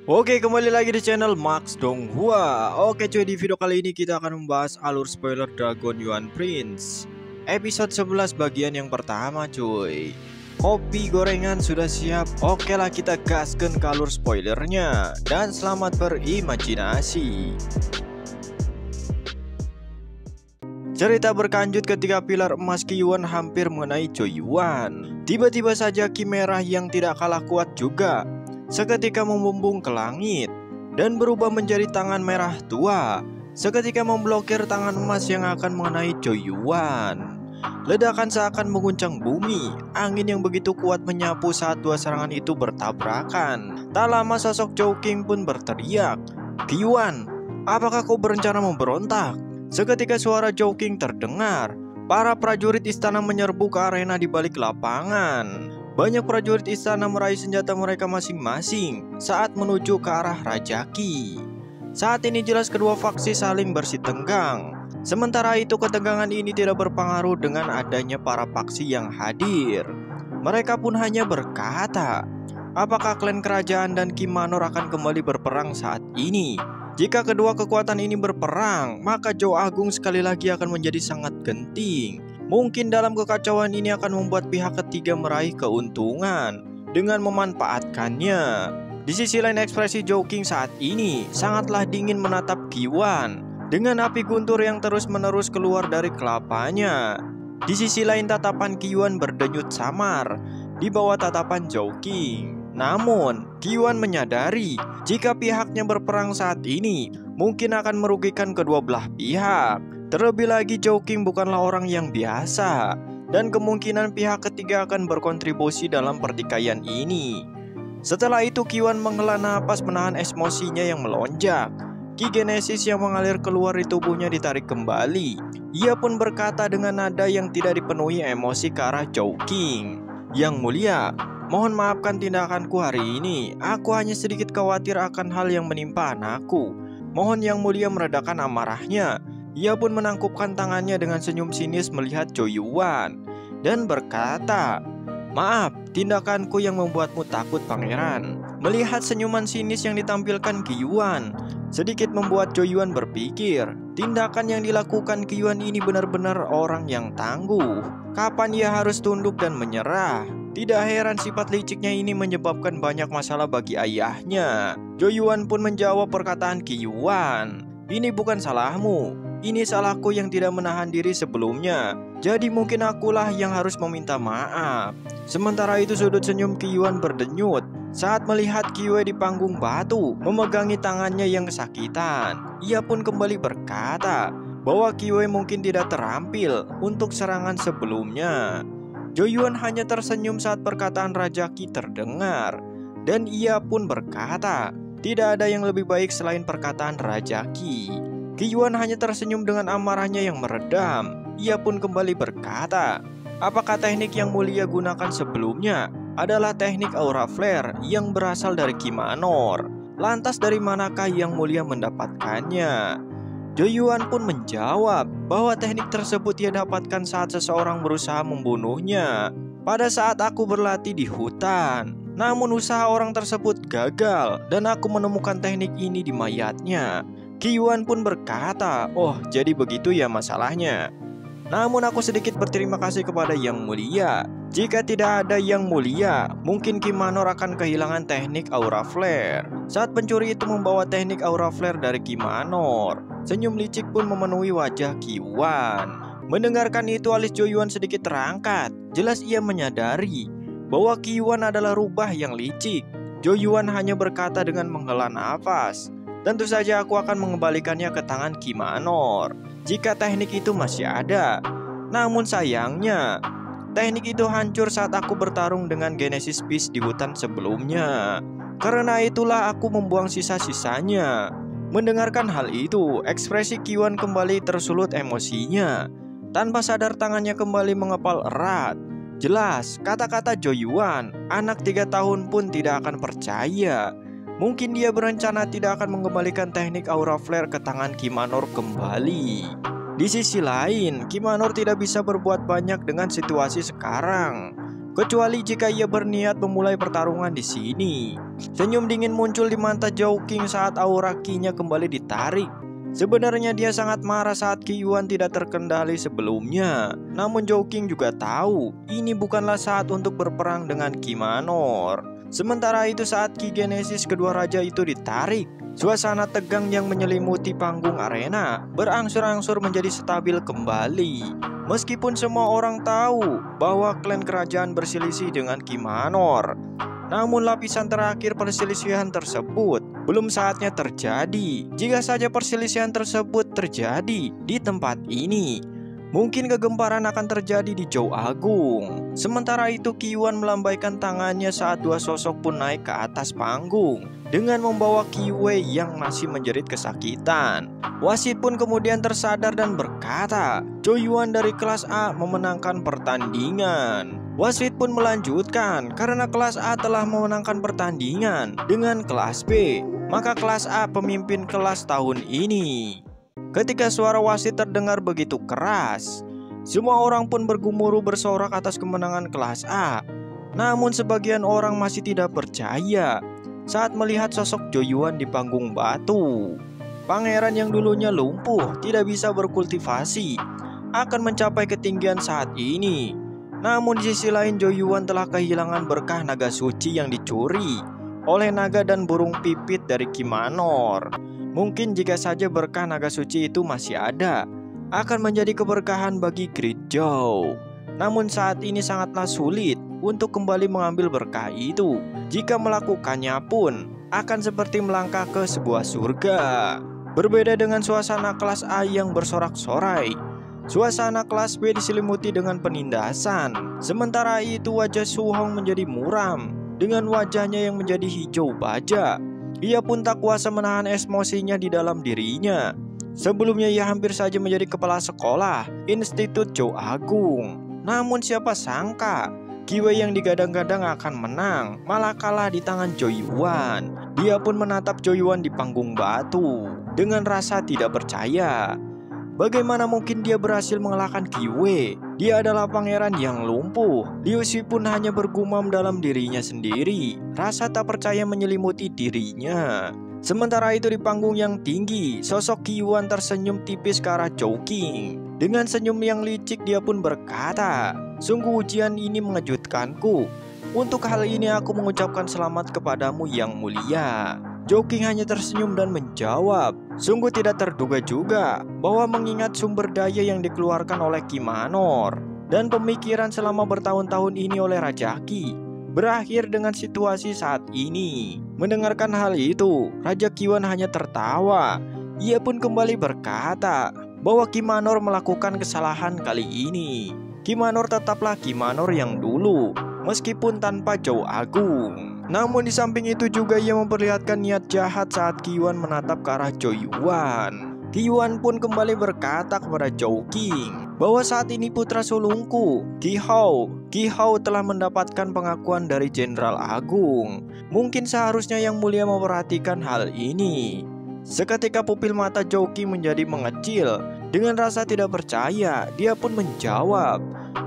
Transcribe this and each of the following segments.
Oke, kembali lagi di channel Max Donghua. Oke cuy, di video kali ini kita akan membahas alur spoiler Dragon Yuan Prince episode 11 bagian yang pertama cuy. Kopi gorengan sudah siap. Oke lah, kita gaskan ke alur spoilernya. Dan selamat berimajinasi. Cerita berlanjut ketika pilar emas Qi Yuan hampir mengenai Chou Yuan. Tiba-tiba saja Qi merah yang tidak kalah kuat juga seketika membumbung ke langit dan berubah menjadi tangan merah tua, seketika memblokir tangan emas yang akan mengenai Chou Yuan. Ledakan seakan mengguncang bumi. Angin yang begitu kuat menyapu saat dua serangan itu bertabrakan. Tak lama sosok Zhou Qing pun berteriak, "Qi Yuan, apakah kau berencana memberontak?" Seketika suara Zhou Qing terdengar. Para prajurit istana menyerbu ke arena di balik lapangan. Banyak prajurit istana meraih senjata mereka masing-masing saat menuju ke arah Raja Qi. Saat ini jelas kedua faksi saling bersitenggang. Sementara itu ketegangan ini tidak berpengaruh dengan adanya para faksi yang hadir. Mereka pun hanya berkata, apakah klan kerajaan dan Qi Manor akan kembali berperang saat ini? Jika kedua kekuatan ini berperang, maka Zhou Agung sekali lagi akan menjadi sangat genting. Mungkin dalam kekacauan ini akan membuat pihak ketiga meraih keuntungan dengan memanfaatkannya. Di sisi lain, ekspresi Zhou Qing saat ini sangatlah dingin menatap Qi Yuan dengan api guntur yang terus-menerus keluar dari kelapanya. Di sisi lain, tatapan Qi Yuan berdenyut samar di bawah tatapan Zhou Qing. Namun, Qi Yuan menyadari jika pihaknya berperang saat ini mungkin akan merugikan kedua belah pihak. Terlebih lagi Zhou Qing bukanlah orang yang biasa, dan kemungkinan pihak ketiga akan berkontribusi dalam pertikaian ini. Setelah itu Qi Yuan menghela napas menahan emosinya yang melonjak. Qi Genesis yang mengalir keluar di tubuhnya ditarik kembali. Ia pun berkata dengan nada yang tidak dipenuhi emosi ke arah Zhou Qing, "Yang mulia, mohon maafkan tindakanku hari ini. Aku hanya sedikit khawatir akan hal yang menimpa anakku. Mohon yang mulia meredakan amarahnya." Ia pun menangkupkan tangannya dengan senyum sinis melihat Chou Yuan dan berkata, "Maaf, tindakanku yang membuatmu takut, pangeran." Melihat senyuman sinis yang ditampilkan Qi Yuan, sedikit membuat Chou Yuan berpikir, tindakan yang dilakukan Qi Yuan ini benar-benar orang yang tangguh. Kapan ia harus tunduk dan menyerah? Tidak heran sifat liciknya ini menyebabkan banyak masalah bagi ayahnya. Chou Yuan pun menjawab perkataan Qi Yuan, "Ini bukan salahmu. Ini salahku yang tidak menahan diri sebelumnya. Jadi mungkin akulah yang harus meminta maaf." Sementara itu sudut senyum Qi Yuan berdenyut saat melihat Qi Wei di panggung batu memegangi tangannya yang kesakitan. Ia pun kembali berkata bahwa Qi Wei mungkin tidak terampil untuk serangan sebelumnya. Zhou Yuan hanya tersenyum saat perkataan Raja Qi terdengar, dan ia pun berkata, tidak ada yang lebih baik selain perkataan Raja Qi. Qi Yuan hanya tersenyum dengan amarahnya yang meredam. Ia pun kembali berkata, apakah teknik yang mulia gunakan sebelumnya adalah teknik aura flare yang berasal dari Qi Manor? Lantas dari manakah yang mulia mendapatkannya? Zhou Yuan pun menjawab bahwa teknik tersebut ia dapatkan saat seseorang berusaha membunuhnya pada saat aku berlatih di hutan. Namun usaha orang tersebut gagal dan aku menemukan teknik ini di mayatnya. Qi Yuan pun berkata, oh jadi begitu ya masalahnya. Namun aku sedikit berterima kasih kepada Yang Mulia. Jika tidak ada Yang Mulia, mungkin Qi Manor akan kehilangan teknik aura flare. Saat pencuri itu membawa teknik aura flare dari Qi Manor, senyum licik pun memenuhi wajah Qi Yuan. Mendengarkan itu alis Zhou Yuan sedikit terangkat. Jelas ia menyadari bahwa Qi Yuan adalah rubah yang licik. Zhou Yuan hanya berkata dengan menghela nafas, tentu saja aku akan mengembalikannya ke tangan Qi Manor jika teknik itu masih ada. Namun sayangnya, teknik itu hancur saat aku bertarung dengan Genesis Beast di hutan sebelumnya. Karena itulah aku membuang sisa-sisanya. Mendengarkan hal itu, ekspresi Qi Yuan kembali tersulut emosinya. Tanpa sadar tangannya kembali mengepal erat. Jelas, kata-kata Zhou Yuan, anak 3 tahun pun tidak akan percaya. Mungkin dia berencana tidak akan mengembalikan teknik aura flare ke tangan Qi Manor kembali. Di sisi lain, Qi Manor tidak bisa berbuat banyak dengan situasi sekarang. kecuali jika ia berniat memulai pertarungan di sini. Senyum dingin muncul di mata Zhou Qing saat aura Qi-nya kembali ditarik. Sebenarnya dia sangat marah saat Qi Yuan tidak terkendali sebelumnya. Namun Zhou Qing juga tahu ini bukanlah saat untuk berperang dengan Qi Manor. Sementara itu saat Qi Genesis kedua raja itu ditarik, suasana tegang yang menyelimuti panggung arena berangsur-angsur menjadi stabil kembali. Meskipun semua orang tahu bahwa klan kerajaan berselisih dengan Qi Manor, namun lapisan terakhir perselisihan tersebut belum saatnya terjadi. Jika saja perselisihan tersebut terjadi di tempat ini, mungkin kegemparan akan terjadi di Zhou Agung. Sementara itu Qi Yuan melambaikan tangannya saat dua sosok pun naik ke atas panggung dengan membawa Qi Wei yang masih menjerit kesakitan. Wasit pun kemudian tersadar dan berkata, Zhou Yuan dari kelas A memenangkan pertandingan. Wasit pun melanjutkan, karena kelas A telah memenangkan pertandingan dengan kelas B, maka kelas A pemimpin kelas tahun ini. Ketika suara wasit terdengar begitu keras, semua orang pun bergemuruh bersorak atas kemenangan kelas A. Namun sebagian orang masih tidak percaya saat melihat sosok Zhou Yuan di panggung batu. Pangeran yang dulunya lumpuh, tidak bisa berkultivasi, akan mencapai ketinggian saat ini. Namun di sisi lain Zhou Yuan telah kehilangan berkah naga suci yang dicuri oleh naga dan burung pipit dari Qi Manor. Mungkin jika saja berkah naga suci itu masih ada, akan menjadi keberkahan bagi Great Zhou. Namun saat ini sangatlah sulit untuk kembali mengambil berkah itu. Jika melakukannya pun akan seperti melangkah ke sebuah surga. Berbeda dengan suasana kelas A yang bersorak-sorai, suasana kelas B diselimuti dengan penindasan. Sementara itu wajah Su Hong menjadi muram dengan wajahnya yang menjadi hijau baja. Ia pun tak kuasa menahan emosinya di dalam dirinya. Sebelumnya ia hampir saja menjadi kepala sekolah Institut Zhou Agung. Namun siapa sangka Qi Wei yang digadang-gadang akan menang malah kalah di tangan Zhou Yuan. Dia pun menatap Zhou Yuan di panggung batu dengan rasa tidak percaya. Bagaimana mungkin dia berhasil mengalahkan Qi Wei? Dia adalah pangeran yang lumpuh. Liu Xi pun hanya bergumam dalam dirinya sendiri. Rasa tak percaya menyelimuti dirinya. Sementara itu di panggung yang tinggi, sosok Qi Yuan tersenyum tipis ke arah Zhou Qing. Dengan senyum yang licik dia pun berkata, sungguh ujian ini mengejutkanku. Untuk hal ini aku mengucapkan selamat kepadamu yang mulia. Zhou Qing hanya tersenyum dan menjawab, sungguh tidak terduga juga bahwa mengingat sumber daya yang dikeluarkan oleh Qi Manor dan pemikiran selama bertahun-tahun ini oleh Raja Qi berakhir dengan situasi saat ini. Mendengarkan hal itu, Raja Qi Yuan hanya tertawa. Ia pun kembali berkata bahwa Qi Manor melakukan kesalahan kali ini. Qi Manor tetaplah Qi Manor yang dulu, meskipun tanpa Zhou Agung. Namun di samping itu juga ia memperlihatkan niat jahat saat Qi Yuan menatap ke arah Zhou Yuan. Qi Yuan pun kembali berkata kepada Zhou Qing bahwa saat ini putra sulungku Qi Hou telah mendapatkan pengakuan dari Jenderal Agung. Mungkin seharusnya yang mulia memperhatikan hal ini. Seketika pupil mata Zhou Qing menjadi mengecil. Dengan rasa tidak percaya, dia pun menjawab,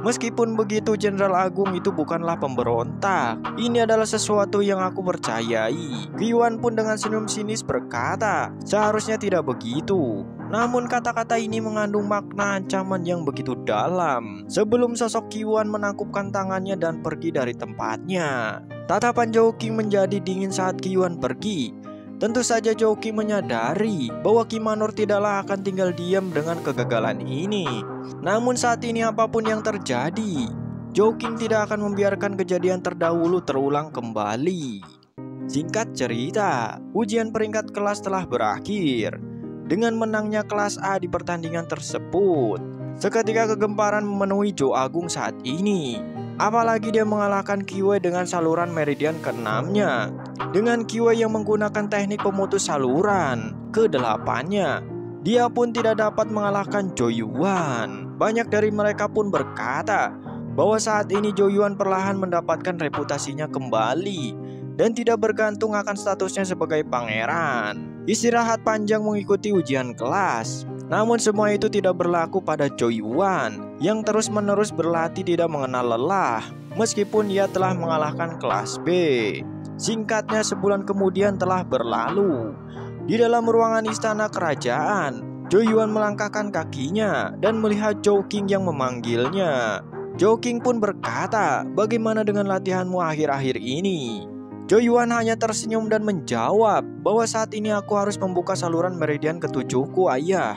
meskipun begitu Jenderal Agung itu bukanlah pemberontak. Ini adalah sesuatu yang aku percayai. Qi Yuan pun dengan senyum sinis berkata, seharusnya tidak begitu. Namun kata-kata ini mengandung makna ancaman yang begitu dalam. Sebelum sosok Qi Yuan menangkupkan tangannya dan pergi dari tempatnya, tatapan Zhou Qing menjadi dingin saat Qi Yuan pergi. Tentu saja Zhou Qing menyadari bahwa Qi Manor tidaklah akan tinggal diam dengan kegagalan ini. Namun saat ini apapun yang terjadi, Zhou Qing tidak akan membiarkan kejadian terdahulu terulang kembali. Singkat cerita, ujian peringkat kelas telah berakhir dengan menangnya kelas A di pertandingan tersebut. Seketika kegemparan memenuhi Zhou Agung saat ini. Apalagi dia mengalahkan Qi Wei dengan saluran meridian ke-6-nya. Dengan Qi Wei yang menggunakan teknik pemutus saluran ke-8-nya, dia pun tidak dapat mengalahkan Zhou Yuan. Banyak dari mereka pun berkata bahwa saat ini Zhou Yuan perlahan mendapatkan reputasinya kembali. dan tidak bergantung akan statusnya sebagai pangeran. Istirahat panjang mengikuti ujian kelas. Namun semua itu tidak berlaku pada Choi Yuan yang terus-menerus berlatih tidak mengenal lelah meskipun ia telah mengalahkan kelas B. Singkatnya, sebulan kemudian telah berlalu. Di dalam ruangan istana kerajaan, Choi Yuan melangkahkan kakinya dan melihat Zhou Qing yang memanggilnya. Zhou Qing pun berkata, "Bagaimana dengan latihanmu akhir-akhir ini?" Choi Yuan hanya tersenyum dan menjawab bahwa saat ini aku harus membuka saluran meridian ketujuhku, ayah.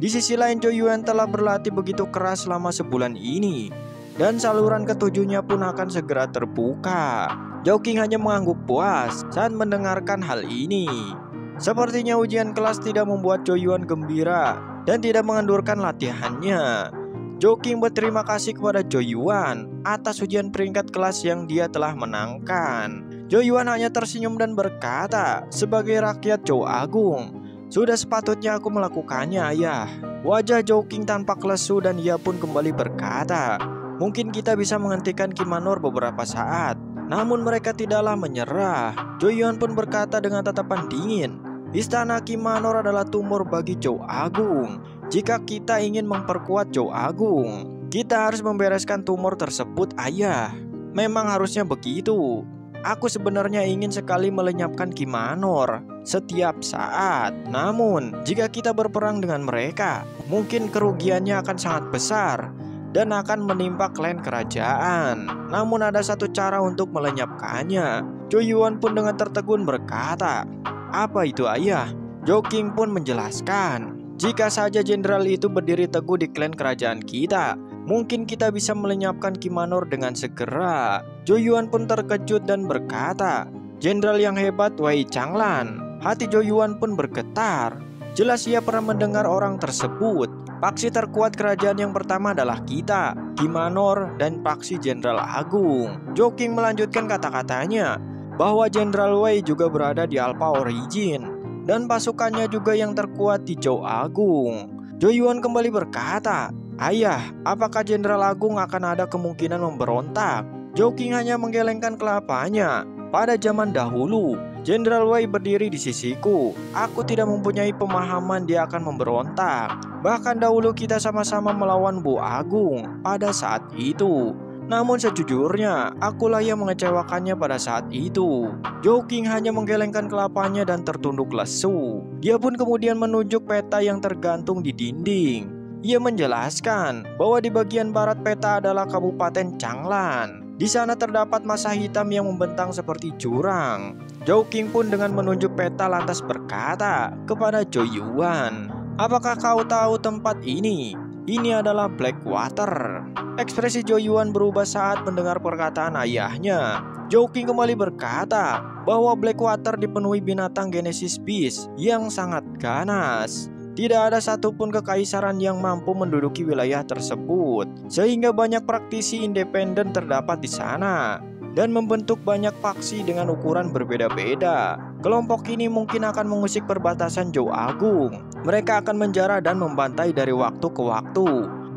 Di sisi lain, Choi Yuan telah berlatih begitu keras selama sebulan ini, dan saluran ketujuhnya pun akan segera terbuka. Zhou Qing hanya mengangguk puas saat mendengarkan hal ini. Sepertinya ujian kelas tidak membuat Choi Yuan gembira dan tidak mengendurkan latihannya. Zhou Qing berterima kasih kepada Choi Yuan atas ujian peringkat kelas yang dia telah menangkan. Choi Yuan hanya tersenyum dan berkata, "Sebagai rakyat Zhou Agung, sudah sepatutnya aku melakukannya, ayah." Wajah Zhou Qing tampak lesu dan ia pun kembali berkata, "Mungkin kita bisa menghentikan Ki Manor beberapa saat." Namun mereka tidaklah menyerah. Choi Yuan pun berkata dengan tatapan dingin, "Istana Ki Manor adalah tumor bagi Zhou Agung. Jika kita ingin memperkuat Zhou Agung, kita harus membereskan tumor tersebut, ayah." Memang harusnya begitu. Aku sebenarnya ingin sekali melenyapkan Ki Manor setiap saat. Namun, jika kita berperang dengan mereka, mungkin kerugiannya akan sangat besar dan akan menimpa klan kerajaan. Namun ada satu cara untuk melenyapkannya. Choi Yuan pun dengan tertegun berkata, "Apa itu, ayah?" Zhou Qing pun menjelaskan, "Jika saja jenderal itu berdiri teguh di klan kerajaan kita, mungkin kita bisa melenyapkan Ki Manor dengan segera." Choi Yuan pun terkejut dan berkata, "Jenderal yang hebat, Wei Changlan." Hati Choi Yuan pun bergetar. Jelas ia pernah mendengar orang tersebut. Paksi terkuat kerajaan yang pertama adalah kita, Ki Manor, dan paksi Jenderal Agung. Zhou Qing melanjutkan kata-katanya bahwa Jenderal Wei juga berada di Alpha Origin dan pasukannya juga yang terkuat di Zhou Agung. Choi Yuan kembali berkata, "Ayah, apakah Jenderal Agung akan ada kemungkinan memberontak?" Zhou Qing hanya menggelengkan kelapanya. "Pada zaman dahulu, Jenderal Wei berdiri di sisiku. Aku tidak mempunyai pemahaman dia akan memberontak. Bahkan dahulu kita sama-sama melawan Bu Agung pada saat itu. Namun sejujurnya, akulah yang mengecewakannya pada saat itu." Zhou Qing hanya menggelengkan kelapanya dan tertunduk lesu. Dia pun kemudian menunjuk peta yang tergantung di dinding. Ia menjelaskan bahwa di bagian barat peta adalah Kabupaten Changlan. Di sana terdapat masa hitam yang membentang seperti jurang. Zhou Qing pun dengan menunjuk peta lantas berkata kepada Choi Yuan, "Apakah kau tahu tempat ini? Ini adalah Blackwater." Ekspresi Choi Yuan berubah saat mendengar perkataan ayahnya. Zhou Qing kembali berkata bahwa Blackwater dipenuhi binatang Genesis Beast yang sangat ganas. Tidak ada satupun kekaisaran yang mampu menduduki wilayah tersebut, sehingga banyak praktisi independen terdapat di sana dan membentuk banyak faksi dengan ukuran berbeda-beda. Kelompok ini mungkin akan mengusik perbatasan Zhou Agung. Mereka akan menjara dan membantai dari waktu ke waktu.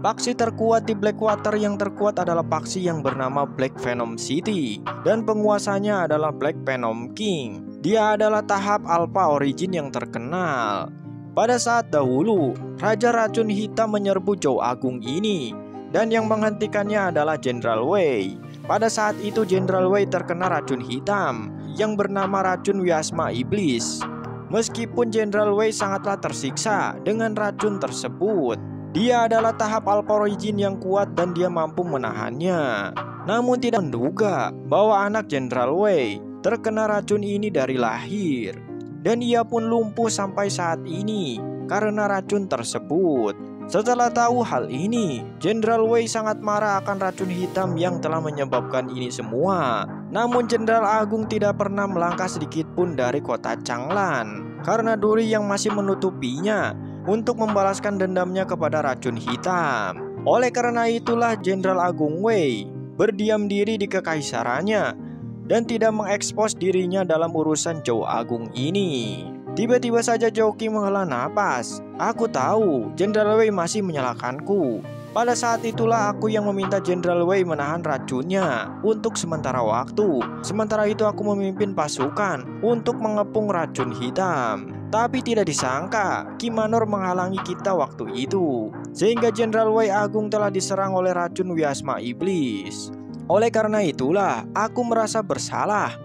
Faksi terkuat di Blackwater yang terkuat adalah faksi yang bernama Black Venom City, dan penguasanya adalah Black Venom King. Dia adalah tahap Alpha Origin yang terkenal. Pada saat dahulu, Raja Racun Hitam menyerbu Zhou Agung ini, dan yang menghentikannya adalah Jenderal Wei. Pada saat itu Jenderal Wei terkena racun hitam yang bernama racun Wiasma Iblis. Meskipun Jenderal Wei sangatlah tersiksa dengan racun tersebut, dia adalah tahap Alpha Origin yang kuat dan dia mampu menahannya. Namun tidak menduga bahwa anak Jenderal Wei terkena racun ini dari lahir, dan ia pun lumpuh sampai saat ini karena racun tersebut. Setelah tahu hal ini, Jenderal Wei sangat marah akan racun hitam yang telah menyebabkan ini semua. Namun Jenderal Agung tidak pernah melangkah sedikit pun dari kota Changlan karena duri yang masih menutupinya untuk membalaskan dendamnya kepada racun hitam. Oleh karena itulah Jenderal Agung Wei berdiam diri di kekaisarannya dan tidak mengekspos dirinya dalam urusan Zhou Agung ini. Tiba-tiba saja Zhou Qing menghela napas. "Aku tahu Jenderal Wei masih menyalahkanku. Pada saat itulah aku yang meminta Jenderal Wei menahan racunnya untuk sementara waktu. Sementara itu aku memimpin pasukan untuk mengepung racun hitam. Tapi tidak disangka, Ki Manor menghalangi kita waktu itu, sehingga Jenderal Wei Agung telah diserang oleh racun Wiasma Iblis. Oleh karena itulah, aku merasa bersalah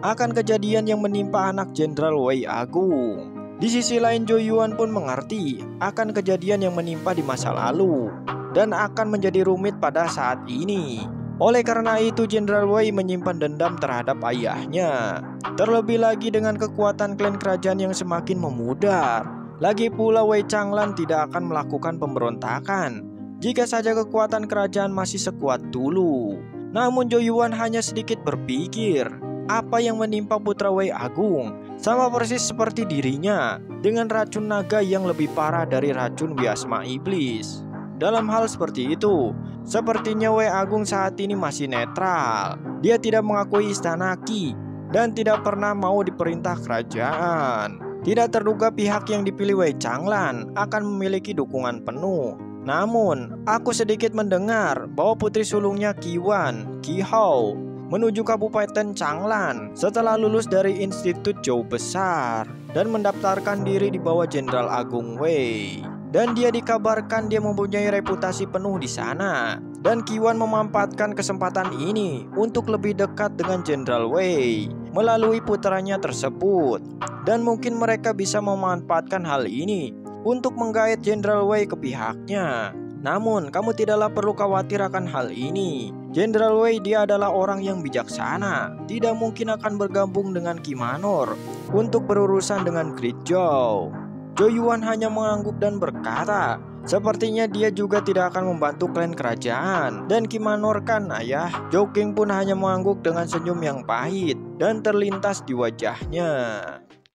akan kejadian yang menimpa anak Jenderal Wei Agung. Di sisi lain, Zhou Yuan pun mengerti akan kejadian yang menimpa di masa lalu dan akan menjadi rumit pada saat ini. Oleh karena itu, Jenderal Wei menyimpan dendam terhadap ayahnya. Terlebih lagi dengan kekuatan klan kerajaan yang semakin memudar. Lagi pula Wei Changlan tidak akan melakukan pemberontakan jika saja kekuatan kerajaan masih sekuat dulu. Namun Zhou Yuan hanya sedikit berpikir, apa yang menimpa putra Wei Agung sama persis seperti dirinya, dengan racun naga yang lebih parah dari racun Wiasma Iblis. Dalam hal seperti itu, sepertinya Wei Agung saat ini masih netral. Dia tidak mengakui istana Qi dan tidak pernah mau diperintah kerajaan. Tidak terduga pihak yang dipilih Wei Changlan akan memiliki dukungan penuh. Namun, aku sedikit mendengar bahwa putri sulungnya Qi Wan, Qi Hao, menuju Kabupaten Changlan setelah lulus dari Institut Zhou Besar dan mendaftarkan diri di bawah Jenderal Agung Wei. Dan dia dikabarkan dia mempunyai reputasi penuh di sana. Dan Qi Wan memanfaatkan kesempatan ini untuk lebih dekat dengan Jenderal Wei melalui putranya tersebut. Dan mungkin mereka bisa memanfaatkan hal ini untuk menggait Jenderal Wei ke pihaknya. Namun, kamu tidaklah perlu khawatir akan hal ini. Jenderal Wei dia adalah orang yang bijaksana, tidak mungkin akan bergabung dengan Ki Manor untuk berurusan dengan Great Zhou. Zhou Yuan hanya mengangguk dan berkata, sepertinya dia juga tidak akan membantu klan kerajaan. Dan Ki Manor kan ayah. Zhou King pun hanya mengangguk dengan senyum yang pahit dan terlintas di wajahnya.